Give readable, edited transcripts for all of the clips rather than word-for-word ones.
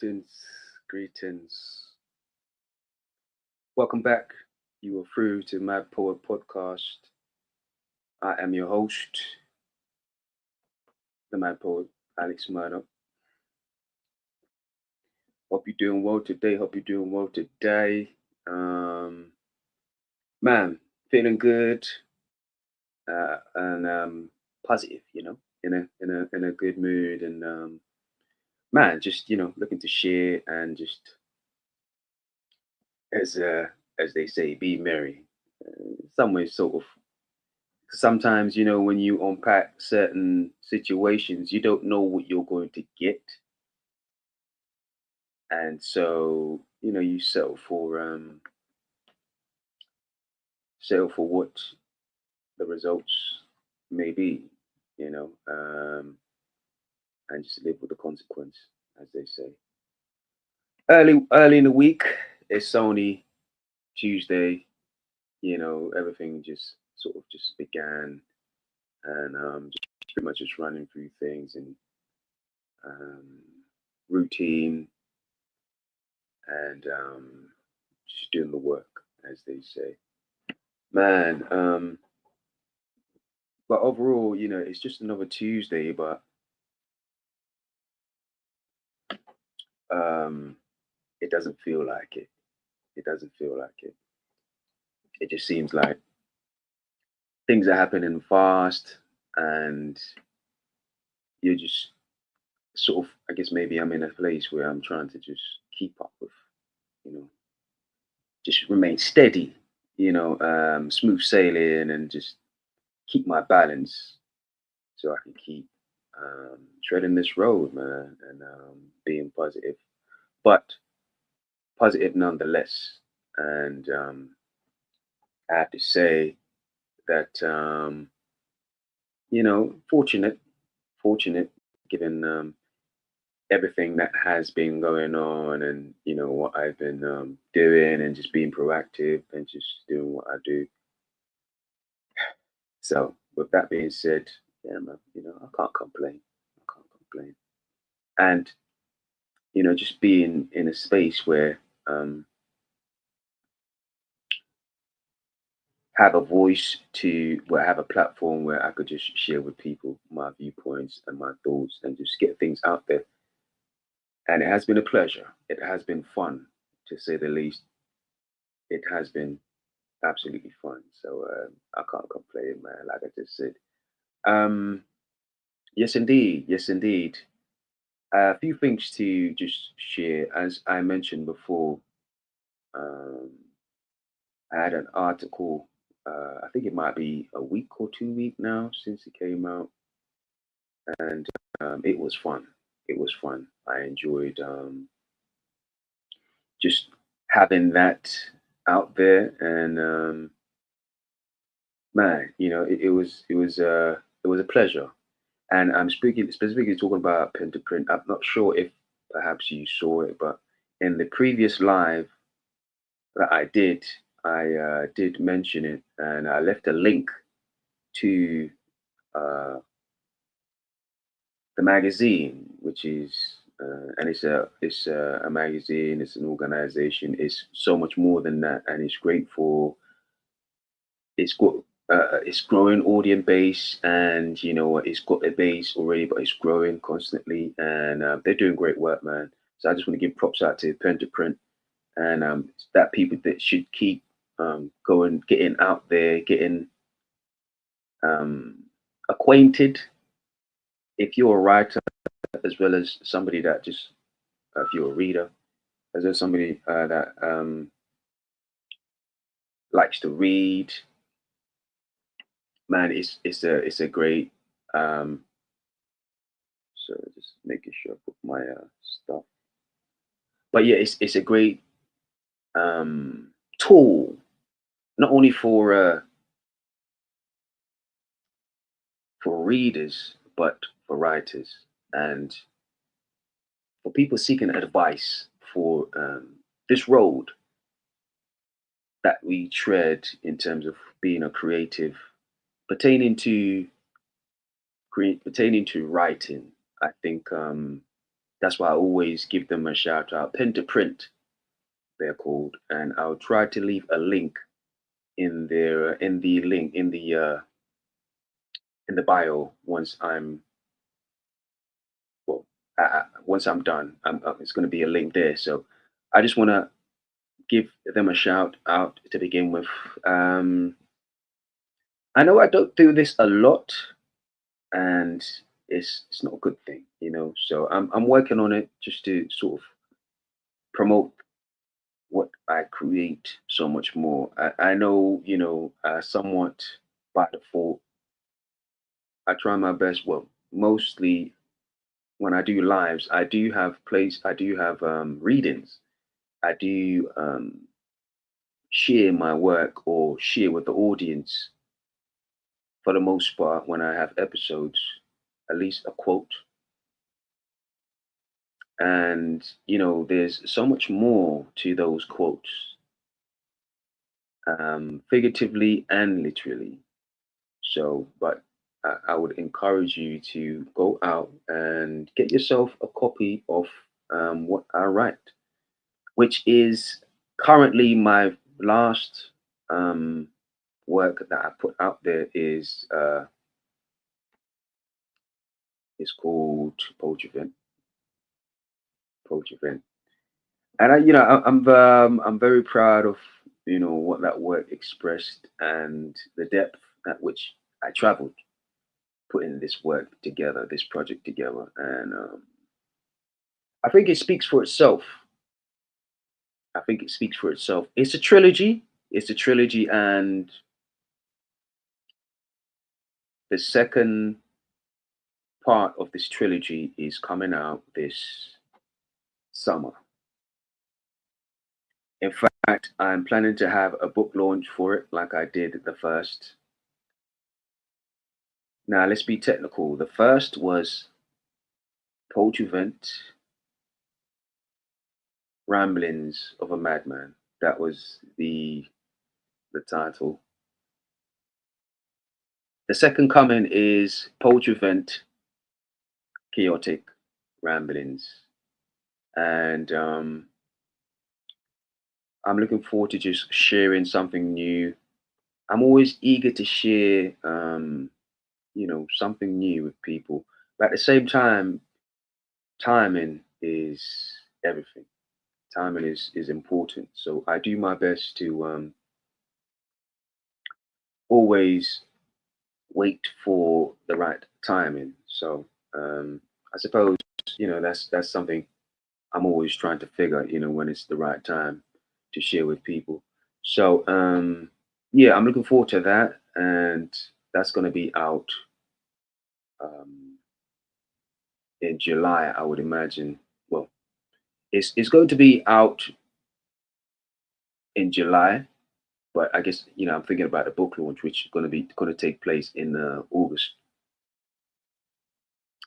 Greetings, greetings. Welcome back. You are through to Mad Poet Podcast. I am your host, the Mad Poet, Alex Murdoch. Hope you're doing well today. Hope you're doing well today. Um, man, feeling good and positive. In a good mood, and man, just looking to share and just as uh, as they say, be merry. Some way, sort of. Sometimes when you unpack certain situations you don't know what you're going to get, and so you settle for what the results may be, you know um and just live with the consequence, as they say. Early in the week, it's only Tuesday. Everything just sort of just began, and just pretty much just running through things and um routine, and just doing the work, as they say. Man, but overall, it's just another Tuesday, but um, it doesn't feel like it. It doesn't feel like it. It just seems like things are happening fast, and you're just sort of, I guess maybe I'm in a place where I'm trying to just keep up with, you know, just remain steady, smooth sailing, and just keep my balance so I can keep treading this road, man, and being positive, but positive nonetheless. And I have to say that fortunate, given everything that has been going on, and what I've been doing, and just being proactive and just doing what I do. So, with that being said, yeah, man, I can't complain. I can't complain. And just being in a space where have a voice to where I have a platform where I could just share with people my viewpoints and my thoughts and just get things out there. And it has been a pleasure. It has been fun, to say the least. It has been absolutely fun. So I can't complain, man. Like I just said. Um, yes, indeed. Yes, indeed. A few things to just share. As I mentioned before, um, I had an article. I think it might be a week or 2 week now since it came out, and it was fun. It was fun. I enjoyed just having that out there, and man, it was a pleasure. And I'm speaking specifically talking about pen to print. I'm not sure if perhaps you saw it, but in the previous live that I did mention it, and I left a link to uh, the magazine, which is and it's a magazine, it's an organization, it's so much more than that, and it's great for it's got it's growing audience base, and it's got a base already, but it's growing constantly, and they're doing great work, man. So I just want to give props out to Pen to Print, and that people that should keep going, getting out there, getting um, acquainted. If you're a writer, as well as somebody that just if you're a reader, as well as somebody that likes to read, man, it's a great. So just making sure I put my stuff. But yeah, it's a great tool, not only for readers, but for writers, and for people seeking advice for this road that we tread in terms of being a creative, pertaining to pertaining to writing. I think That's why I always give them a shout out. Pen to print, they're called, and I'll try to leave a link in the link in the bio once I'm well once I'm done. It's going to be a link there. So I just want to give them a shout out to begin with. Um, I know I don't do this a lot, and it's not a good thing, you know. So I'm working on it just to sort of promote what I create so much more. I know, you know, somewhat by default, I try my best. Well, mostly when I do lives, I do have readings. I do share my work or share with the audience for the most part when I have episodes, at least a quote. And, you know, there's so much more to those quotes, figuratively and literally. So, but I would encourage you to go out and get yourself a copy of what I write, which is currently my last um, work that I put out there is called Poetry Event. Poetry Event, and I'm very proud of what that work expressed and the depth at which I traveled putting this work together, this project together, and I think it speaks for itself. I think it speaks for itself. It's a trilogy. It's a trilogy, and the second part of this trilogy is coming out this summer. In fact, I'm planning to have a book launch for it, like I did the first. Now, let's be technical. The first was Poetry Vent Ramblings of a Madman. That was the title. The second coming is Poetry Vent Chaotic Ramblings. And I'm looking forward to just sharing something new. I'm always eager to share, something new with people. But at the same time, timing is everything. Timing is important. So I do my best to always wait for the right timing. So I suppose that's something I'm always trying to figure. When it's the right time to share with people. So yeah, I'm looking forward to that, and that's going to be out um, in July, I would imagine. Well, it's going to be out in July, but I guess I'm thinking about the book launch, which is going to take place in August.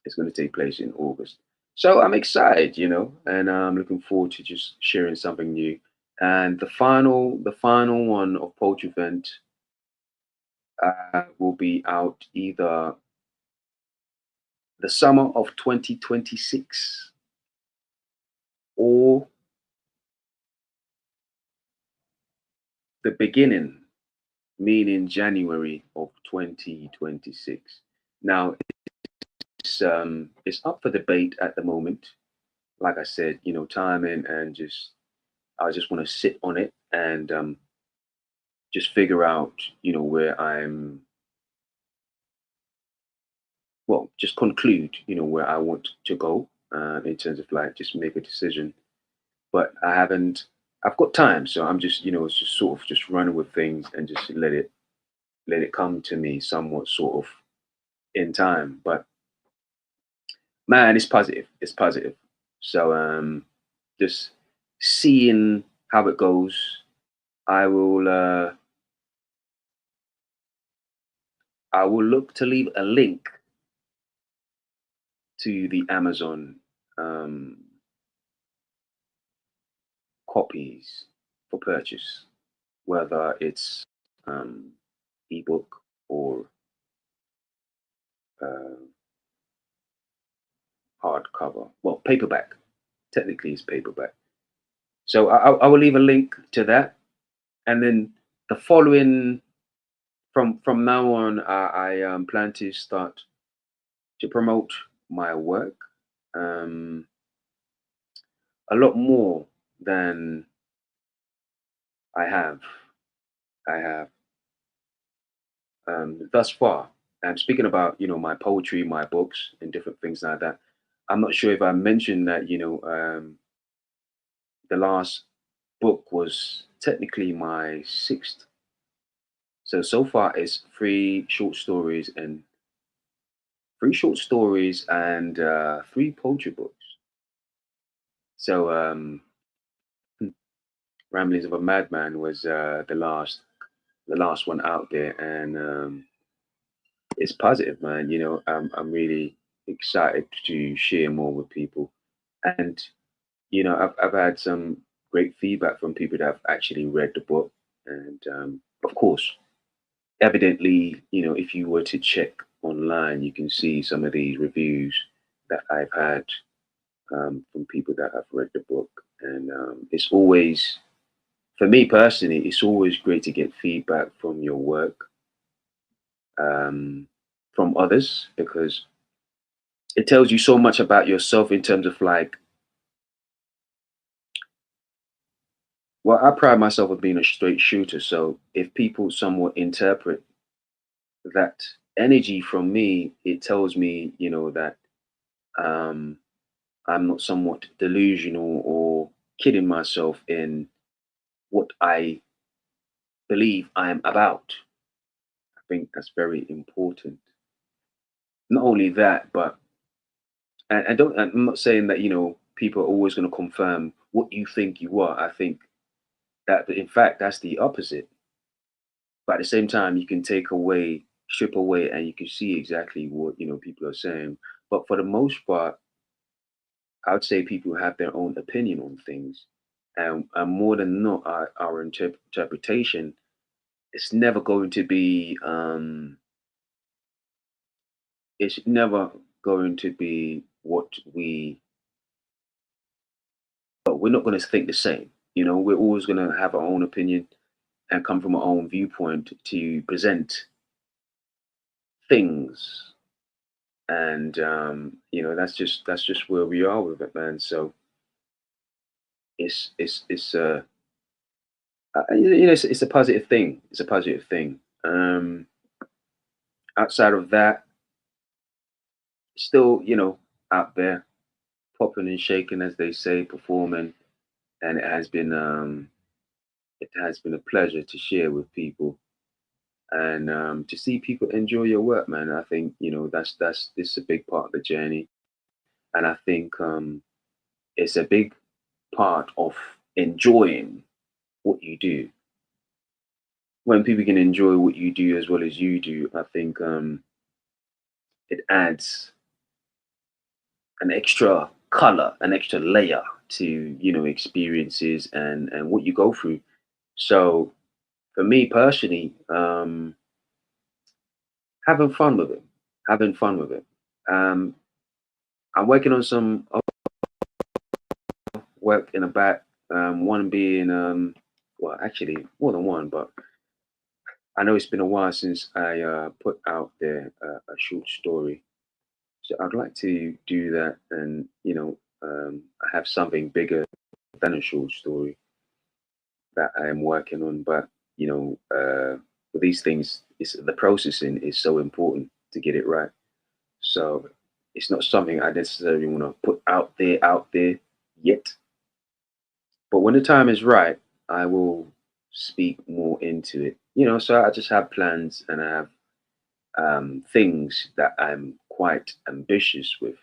It's going to take place in August. So I'm excited, and I'm looking forward to just sharing something new. And the final one of Poetry Event will be out either the summer of 2026 or the beginning, meaning January of 2026. Now it's up for debate at the moment. Like I said, timing and just I just want to sit on it and just figure out, where I'm, well, just conclude, where I want to go in terms of like just make a decision. But I haven't, I've got time, so I'm just, it's just sort of just running with things and just let it come to me somewhat sort of in time. But man, it's positive. It's positive. So just seeing how it goes. I will uh I will look to leave a link to the Amazon um, copies for purchase, whether it's um, ebook or uh, hardcover. Well, paperback. Technically, it's paperback. So I will leave a link to that, and then the following from now on, I plan to start to promote my work um, a lot more than I have. I have thus far. And speaking about my poetry, my books, and different things like that, I'm not sure if I mentioned that the last book was technically my sixth. So far it's three short stories and three poetry books. So Ramblings of a Madman was the last one out there, and it's positive, man. I'm really excited to share more with people, and I've had some great feedback from people that have actually read the book, and of course, evidently, if you were to check online, you can see some of the reviews that I've had from people that have read the book, and it's always, for me personally, it's always great to get feedback from your work, um, from others, because it tells you so much about yourself in terms of like, well, I pride myself on being a straight shooter. So if people somewhat interpret that energy from me, it tells me, that um, I'm not somewhat delusional or kidding myself in what I believe I am about. I think that's very important. Not only that, but I'm not saying that people are always going to confirm what you think you are. I think that in fact that's the opposite. But at the same time, you can strip away, and you can see exactly what people are saying. But for the most part, I would say people have their own opinion on things, and more than not, our interpretation is never going to be. It's never going to be what we. But we're not going to think the same. We're always going to have our own opinion and come from our own viewpoint to present things, and that's just where we are with it, man. So it's a positive thing. It's a positive thing. Outside of that, still out there popping and shaking, as they say, performing, and it has been a pleasure to share with people, and to see people enjoy your work, man. I think that's this is a big part of the journey, and I think it's a big part of enjoying what you do. When people can enjoy what you do as well as you do, I think it adds an extra color, an extra layer to experiences and what you go through. So for me personally, having fun with it, having fun with it. Um, I'm working on some other work in the back. One being, well, actually more than one, but I know it's been a while since I put out there a short story. So I'd like to do that, and I have something bigger than a short story that I am working on. But with these things, the processing is so important to get it right. So it's not something I necessarily want to put out there yet. But when the time is right, I will speak more into it. So I just have plans, and I have things that I'm quite ambitious with,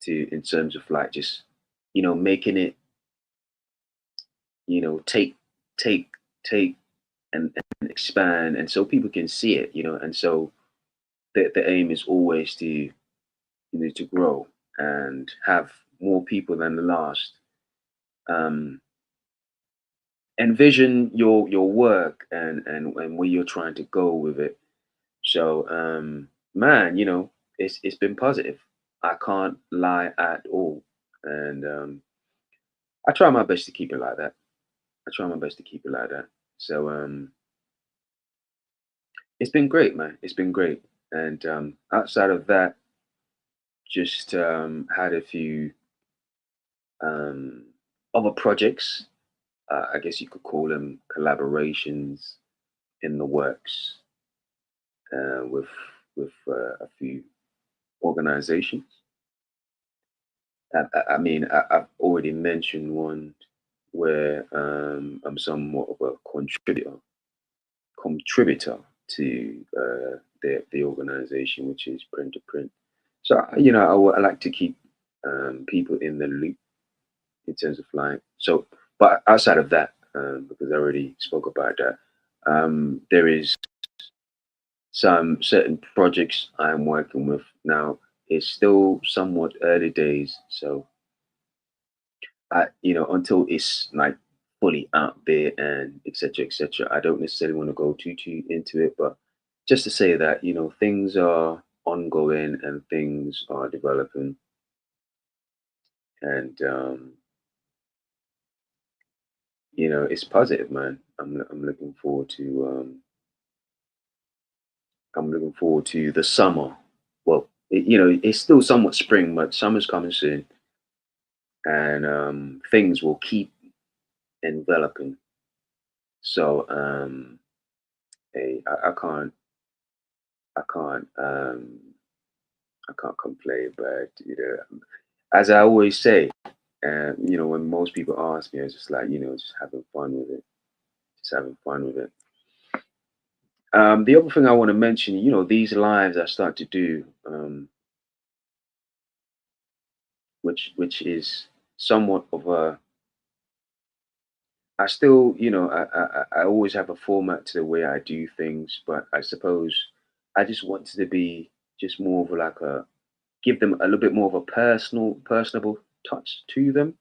to in terms of like just making it take take take and expand, and so people can see it, and so the aim is always to grow and have more people than the last um envision your work, and where you're trying to go with it. So man, it's been positive. I can't lie at all, and I try my best to keep it like that. I try my best to keep it like that. So it's been great, man. It's been great. And outside of that, just had a few um, other projects. I guess you could call them collaborations in the works with a few organizations. I've already mentioned one where I'm somewhat of a contributor to the organization, which is Print to Print. So I like to keep people in the loop in terms of like so. But outside of that, because I already spoke about that, there is some certain projects I'm working with now. It's still somewhat early days, so until it's like fully out there and etc. etc. I don't necessarily want to go too into it, but just to say that things are ongoing and things are developing, and it's positive, man. I'm looking forward to the summer. Well, it's still somewhat spring, but summer's coming soon, and things will keep enveloping. So hey, I can't, I can't complain. But as I always say, when most people ask me, it's just like just having fun with it, just having fun with it. The other thing I want to mention, these lives I start to do, which is somewhat of a I still, I always have a format to the way I do things, but I suppose I just wanted to be just more of like a give them a little bit more of a personable touch to them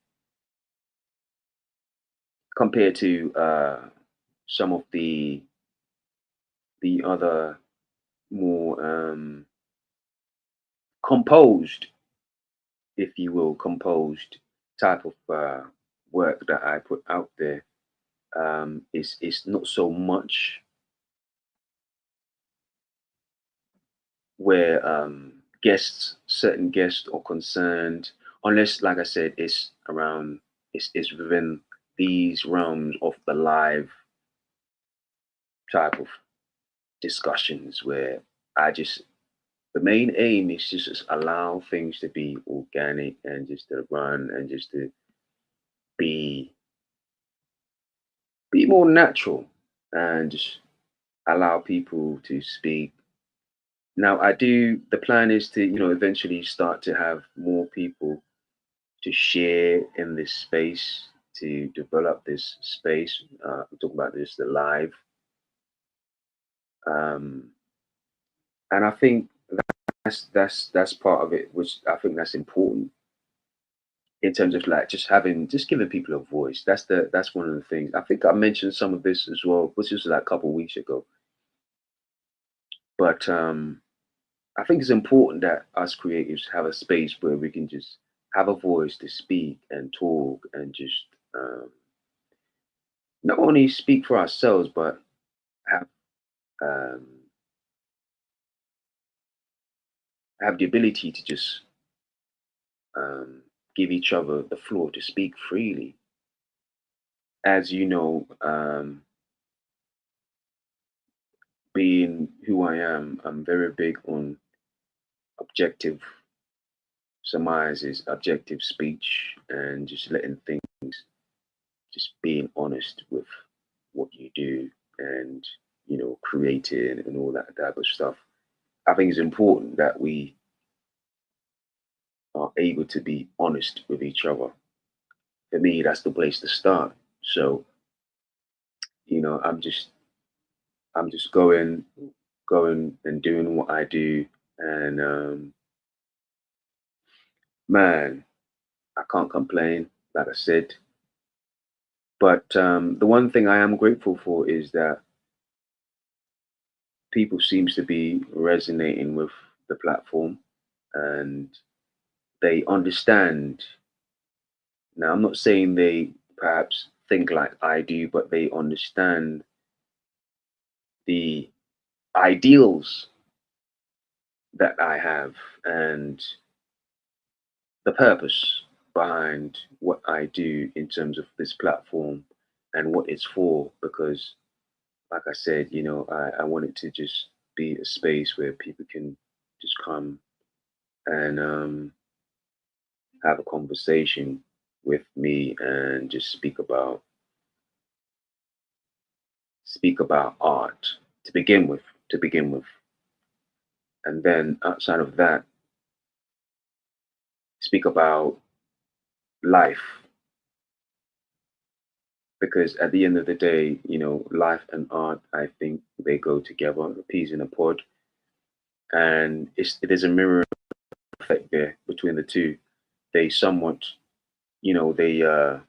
compared to some of the other more composed, if you will, composed type of work that I put out there. It's not so much where certain guests are concerned, unless, like I said, it's within these realms of the live type of discussions where I just the main aim is just allow things to be organic and just to run and just to be be more natural and just allow people to speak. Now I do the plan is to eventually start to have more people to share in this space, to develop this space. I'm talking about this the live, um, and I think that's part of it, which I think that's important in terms of like just giving people a voice. That's one of the things. I think I mentioned some of this as well, which was like a couple of weeks ago. But I think it's important that us creatives have a space where we can just have a voice to speak and talk and just not only speak for ourselves, but have um, have the ability to just um, give each other the floor to speak freely. As you know, being who I am, I'm very big on objective surmises, objective speech, and just letting things, just being honest with what you do and creating and all that type of stuff. I think it's important that we are able to be honest with each other. For me, that's the place to start. So, I'm just going and doing what I do, and man, I can't complain. Like I said, but the one thing I am grateful for is that people seems to be resonating with the platform, and they understand. Now, I'm not saying they perhaps think like I do, but they understand the ideals that I have and the purpose behind what I do in terms of this platform and what it's for. Because, like I said, I want it to just be a space where people can just come and have a conversation with me and just speak about art to begin with, and then outside of that, speak about life, because at the end of the day, life and art, I think they go together, a peas in a pod, and there's a mirror effect there between the two. They somewhat, they're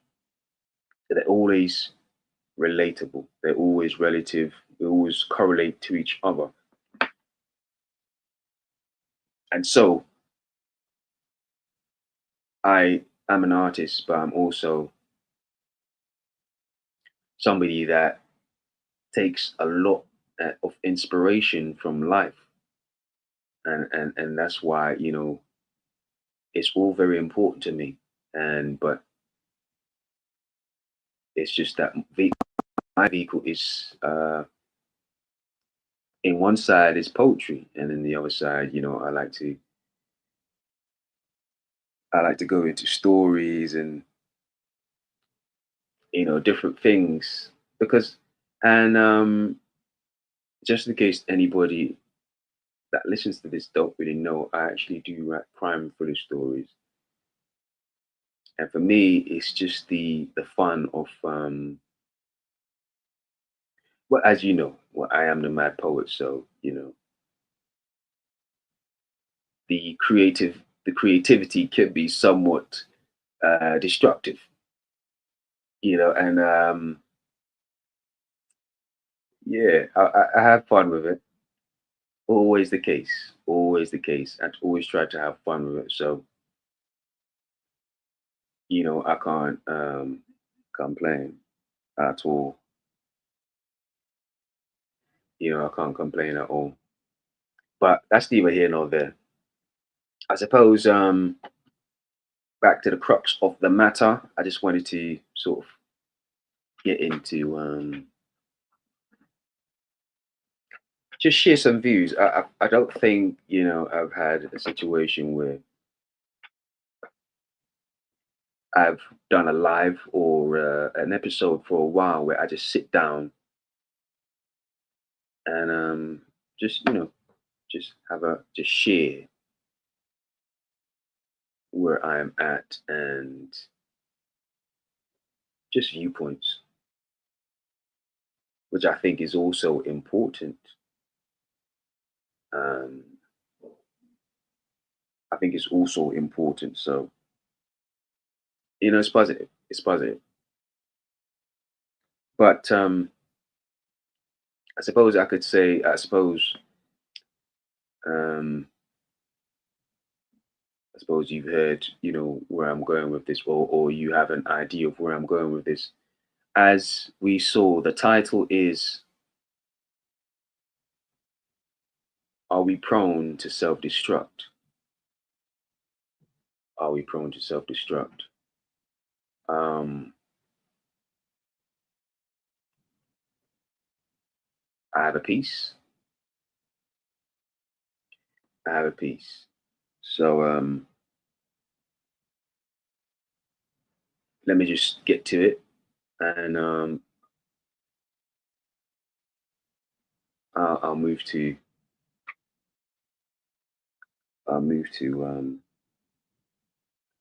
always relatable. They're always relative. They always correlate to each other. And so I am an artist, but I'm also somebody that takes a lot of inspiration from life, and that's why it's all very important to me. And but it's just that my vehicle is in one side is poetry, and in the other side, I like to go into stories and different things, because and just in case anybody that listens to this don't really know, I actually do write crime thriller stories. And for me, it's just the fun of well, as you know, well, I am the mad poet, so the creativity can be somewhat destructive, and yeah, I have fun with it. Always the case. Always the case. I always try to have fun with it. So I can't complain at all. I can't complain at all. But that's neither here nor there. I suppose back to the crux of the matter. I just wanted to sort of get into just share some views. I don't think I've had a situation where I've done a live or an episode for a while where I just sit down and just just share where I'm at and just viewpoints, which I think is also important. Um, I think it's also important. So it's positive. It's positive. But I suppose I could say. Um, I suppose you've heard, where I'm going with this, or you have an idea of where I'm going with this. As we saw, the title is "Are we prone to self-destruct? Are we prone to self-destruct?" Um, I have a piece. I have a piece. So let me just get to it, and I'll move to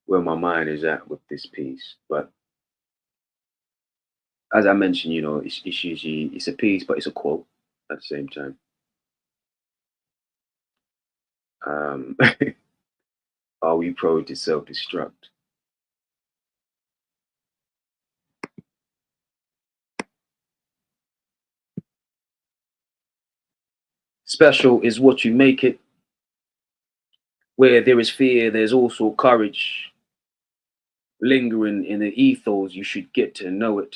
where my mind is at with this piece. But as I mentioned, it's usually it's a piece, but it's a quote at the same time. Um, are we prone to self-destruct? Special is what you make it Where there is fear, there's also courage lingering in the ethos. You should get to know it.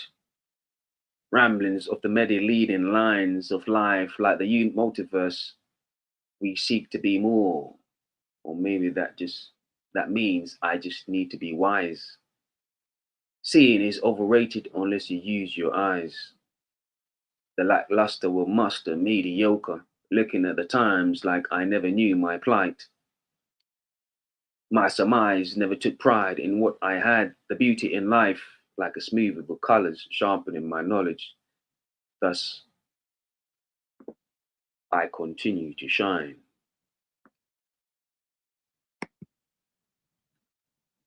Ramblings of the many leading lines of life, like the multiverse. We seek to be more, or maybe that means I just need to be wise. Seeing is overrated unless you use your eyes. The lackluster will muster mediocre, looking at the times like I never knew my plight. My surmise never took pride in what I had, the beauty in life, like a smooth with colors, sharpening my knowledge. Thus, I continue to shine.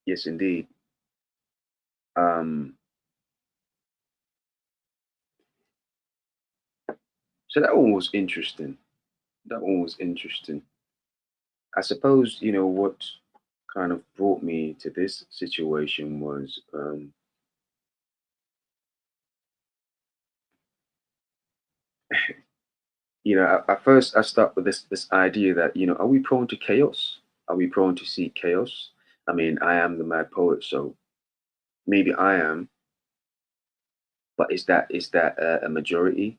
Yes, indeed. Um, so that one was interesting. That one was interesting. I suppose, what kind of brought me to this situation was, at first I start with this idea that, are we prone to chaos? Are we prone to see chaos? I mean, I am the mad poet, so maybe I am, but is that a majority?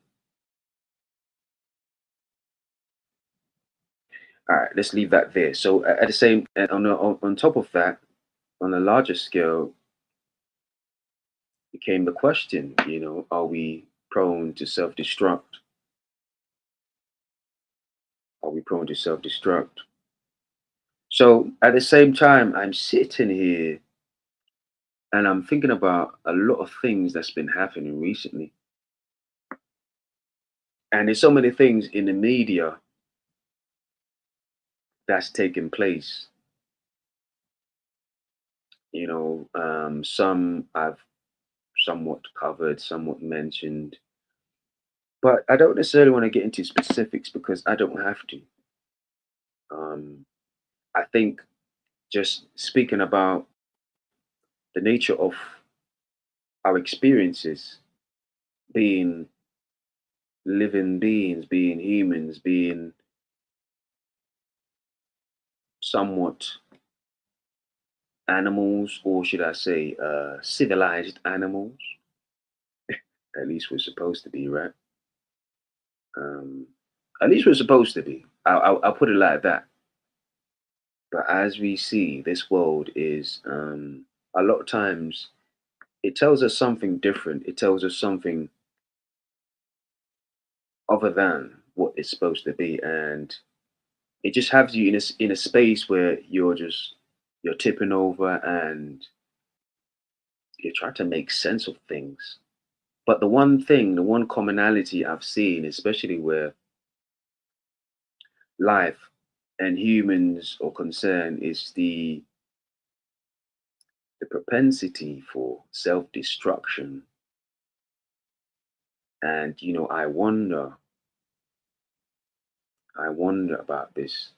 All right, let's leave that there. So at the same, and on top of that, on a larger scale, became the question, are we prone to self-destruct? Are we prone to self-destruct? So at the same time, I'm sitting here and I'm thinking about a lot of things that's been happening recently. And there's so many things in the media that's taking place. Some I've somewhat covered, somewhat mentioned, but I don't necessarily want to get into specifics because I don't have to. Um, I think just speaking about the nature of our experiences, being living beings, being humans, being somewhat animals, or should I say, civilized animals. At least we're supposed to be, right? Um, at least we're supposed to be. I'll put it like that. But as we see, this world is a lot of times it tells us something different. It tells us something other than what it's supposed to be, and it just has you in a space where you're tipping over and you're trying to make sense of things. But the one commonality I've seen, especially where life and humans are concerned, is the propensity for self-destruction. And I wonder about this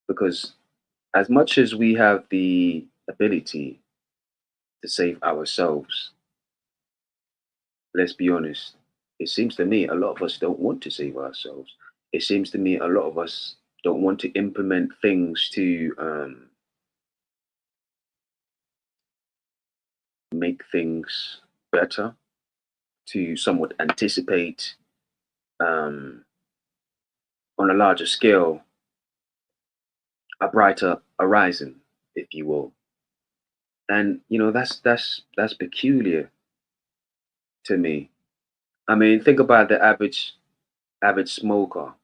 because as much as we have the ability to save ourselves, let's be honest, it seems to me a lot of us don't want to save ourselves. It seems to me a lot of us don't want to implement things to make things better, to somewhat anticipate um, on a larger scale a brighter horizon, if you will. And that's peculiar to me. I mean, think about the average smoker,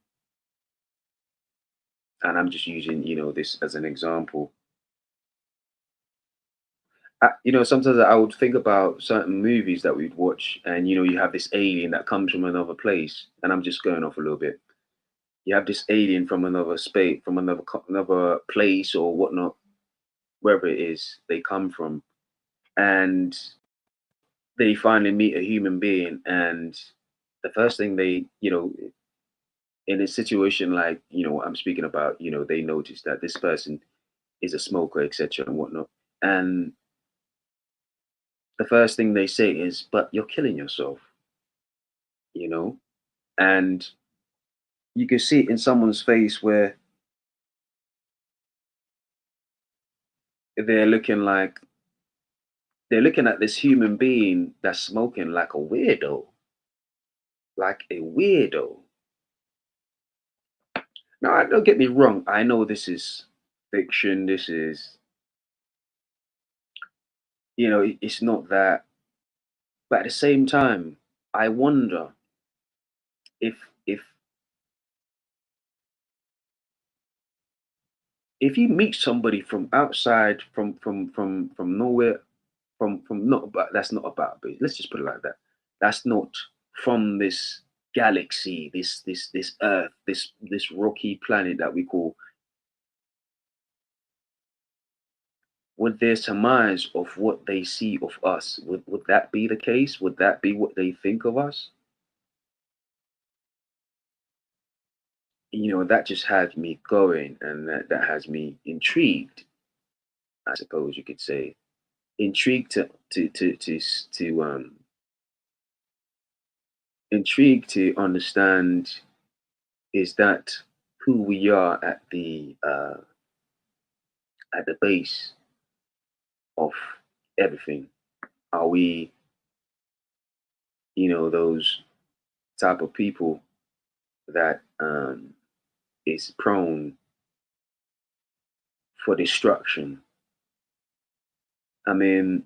and I'm just using this as an example. Sometimes I would think about certain movies that we'd watch, and you have this alien that comes from another place, and I'm just going off a little bit. You have this alien from another space, from another place or whatnot, wherever it is they come from, and they finally meet a human being, and the first thing in a situation like what I'm speaking about, they notice that this person is a smoker, etc., and whatnot, and the first thing they say is, "But you're killing yourself," you know, and you can see it in someone's face where they're looking like they're looking at this human being that's smoking like a weirdo. Now, don't get me wrong. I know this is fiction. This is, it's not that. But at the same time, I wonder if if if you meet somebody from outside, from nowhere, from not about that's not about. But let's just put it like that. That's not from this galaxy, this Earth, this rocky planet that we call. Would their surmise of what they see of us, would that be the case? Would that be what they think of us? That just has me going, and that has me intrigued, I suppose you could say. Intrigued to understand, is that who we are at the base of everything? Are we, those type of people that is prone for destruction? I mean,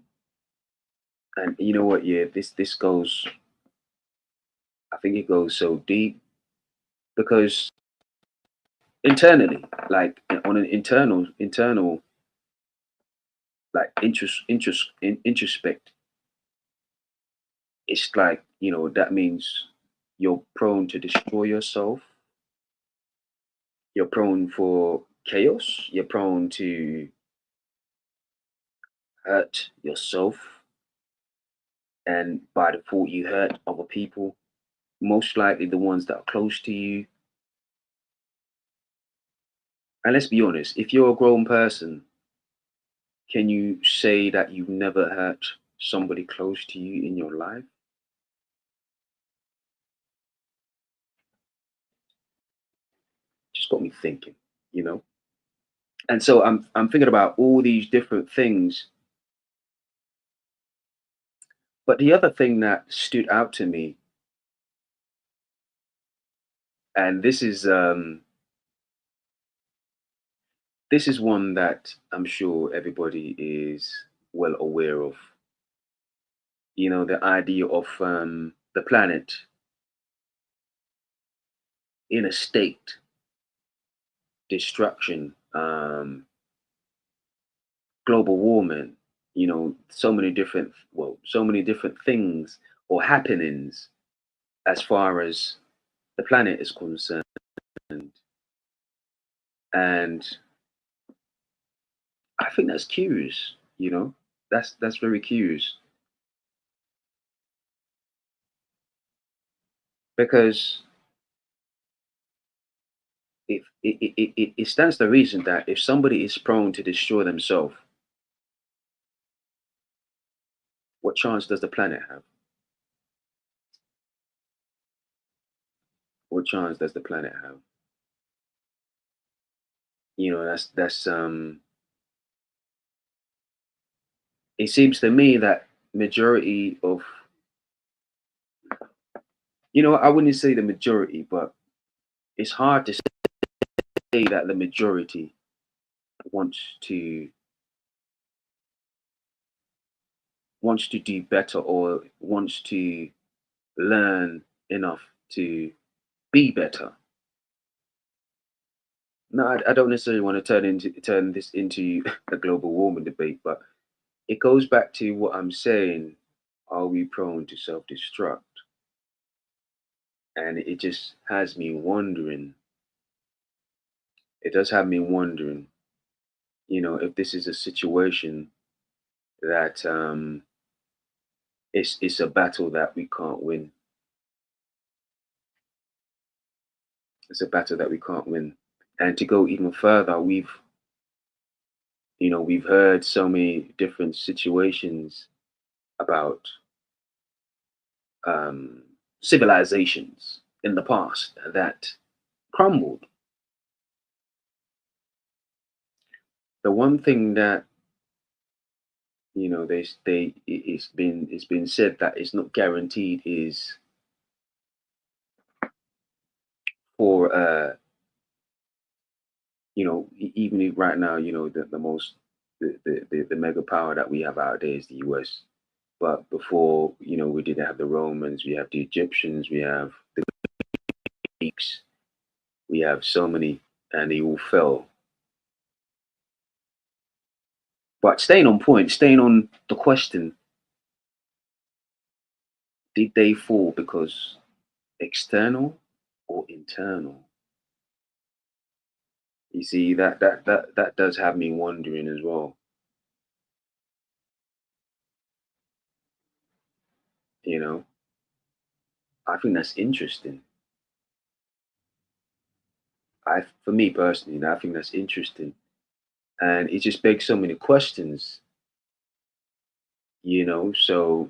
and you know what? Yeah, this goes. I think it goes so deep because internally, like on an internal, like introspect, it's like, that means you're prone to destroy yourself. You're prone for chaos. You're prone to hurt yourself, and by default, you hurt other people. Most likely, the ones that are close to you. And let's be honest, if you're a grown person, can you say that you've never hurt somebody close to you in your life? Just got me thinking, you know. And so I'm thinking about all these different things. But the other thing that stood out to me, and this is one that I'm sure everybody is well aware of. The idea of the planet in a state, destruction, global warming. So many different things or happenings as far as the planet is concerned. And I think that's curious. That's very curious because it stands to reason that if somebody is prone to destroy themselves, what chance does the planet have? What chance does the planet have? That's it seems to me that majority of, I wouldn't say the majority, but it's hard to say that the majority wants to wants to do better or wants to learn enough to be better. No, I don't necessarily want to turn this into a global warming debate, but it goes back to what I'm saying. Are we prone to self-destruct? And it just has me wondering. It does have me wondering, if this is a situation that it's a battle that we can't win. It's a battle that we can't win. And to go even further, we've heard so many different situations about um, civilizations in the past that crumbled. The one thing that it's been said that it's not guaranteed is for even if right now, the most the mega power that we have out there is the US. But before, we didn't have the Romans, we have the Egyptians, we have the Greeks, we have so many, and they all fell. But staying on point, staying on the question, did they fall because external or internal? You see, that does have me wondering as well. You know, I think that's interesting. For me personally, I think that's interesting, and it just begs so many questions. So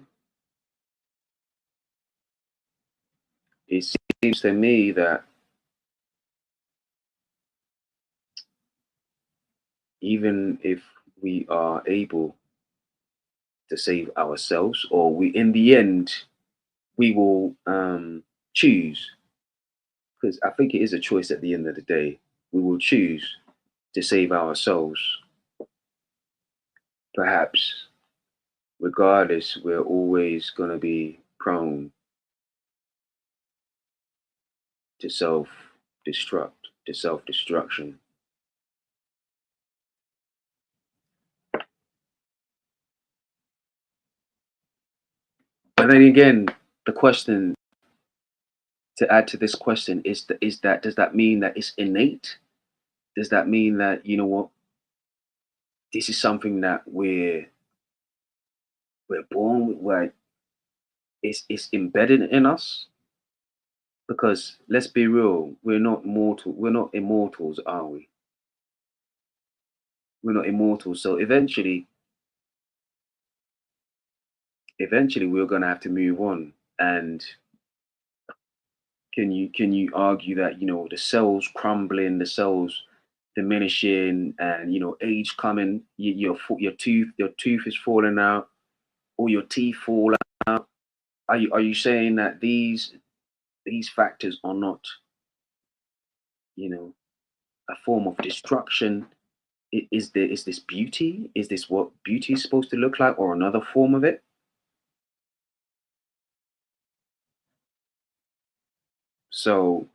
it seems to me that even if we are able to save ourselves, or we, in the end, we will choose, because I think it is a choice at the end of the day. We will choose to save ourselves. Perhaps, regardless, we're always going to be prone to self-destruct, to self-destruction. But then again, the question to add to this question is that does that mean that it's innate? Does that mean that, what, this is something that we're born with, where it's embedded in us? Because let's be real, we're not immortals, are we? We're not immortals. So eventually we're gonna have to move on. And can you argue that, the cells crumbling, the cells diminishing, and age coming, your tooth is falling out, or your teeth fall out? Are you saying that these factors are not, you know, a form of destruction? Is this beauty? Is this what beauty is supposed to look like, or another form of it? So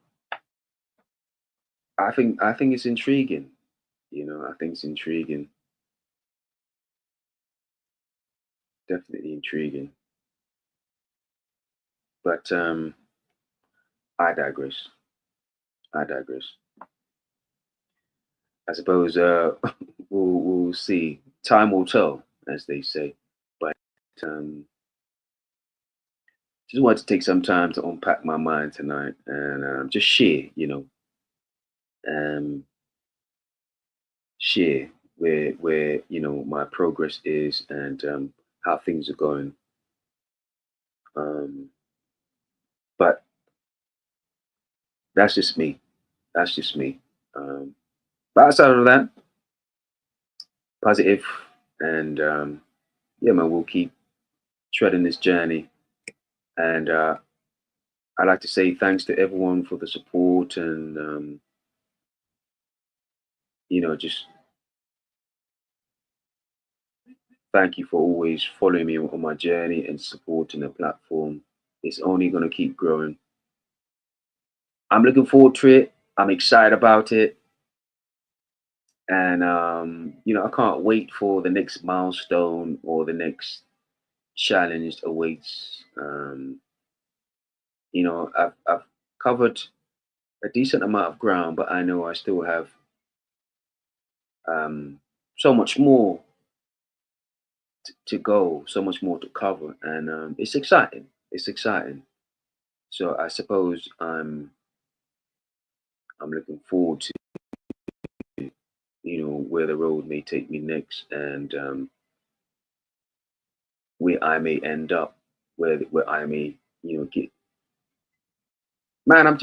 I think it's intriguing. I think it's intriguing, definitely intriguing. But I digress. I digress. I suppose we'll see. Time will tell, as they say. But um, just wanted to take some time to unpack my mind tonight and just um, share where my progress is, and how things are going. Um, but that's just me. That's just me. Um, but outside of that, positive, and yeah, man, we'll keep treading this journey. And I'd like to say thanks to everyone for the support, and just thank you for always following me on my journey and supporting the platform. It's only going to keep growing. I'm looking forward to it. I'm excited about it. And I can't wait for the next milestone or the next challenge awaits. I've covered a decent amount of ground, but I know I still have um, so much more to go, so much more to cover, and it's exciting. It's exciting. So I suppose I'm looking forward to where the road may take me next, and where I may end up, where I may get. Man, I'm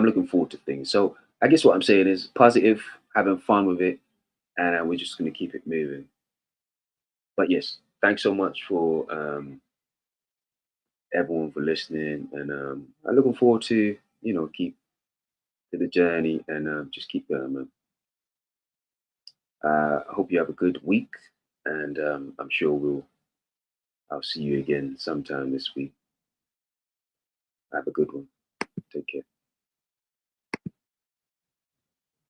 looking forward to things. So I guess what I'm saying is positive, having fun with it, and we're just going to keep it moving. But yes, thanks so much for everyone for listening, and I'm looking forward to keep to the journey and just keep going, man. I hope you have a good week, and I'm sure I'll see you again sometime this week. Have a good one. Take care.